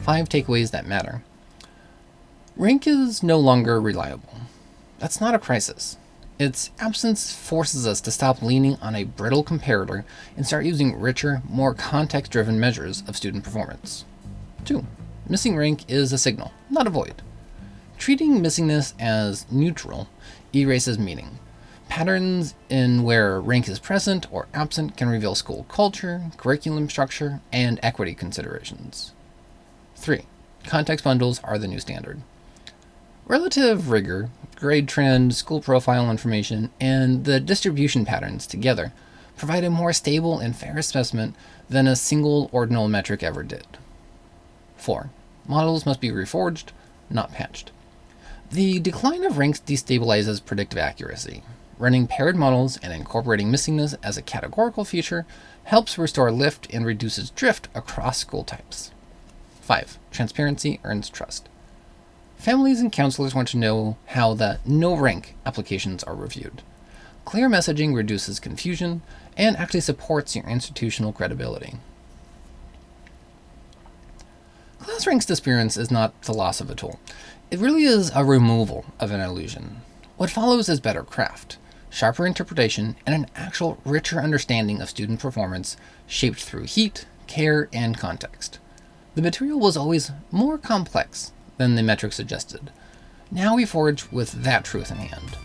5 takeaways that matter. Rank is no longer reliable. That's not a crisis. Its absence forces us to stop leaning on a brittle comparator and start using richer, more context-driven measures of student performance. 2. Missing rank is a signal, not a void. Treating missingness as neutral erases meaning. Patterns in where rank is present or absent can reveal school culture, curriculum structure, and equity considerations. 3. Context bundles are the new standard. Relative rigor, grade trend, school profile information, and the distribution patterns together provide a more stable and fair assessment than a single ordinal metric ever did. 4. Models must be reforged, not patched. The decline of ranks destabilizes predictive accuracy. Running paired models and incorporating missingness as a categorical feature helps restore lift and reduces drift across school types. 5. Transparency earns trust. Families and counselors want to know how the no-rank applications are reviewed. Clear messaging reduces confusion and actually supports your institutional credibility. Class ranks disappearance is not the loss of a tool. It really is a removal of an illusion. What follows is better craft, sharper interpretation, and an actual richer understanding of student performance shaped through heat, care, and context. The material was always more complex than the metric suggested. Now we forge with that truth in hand.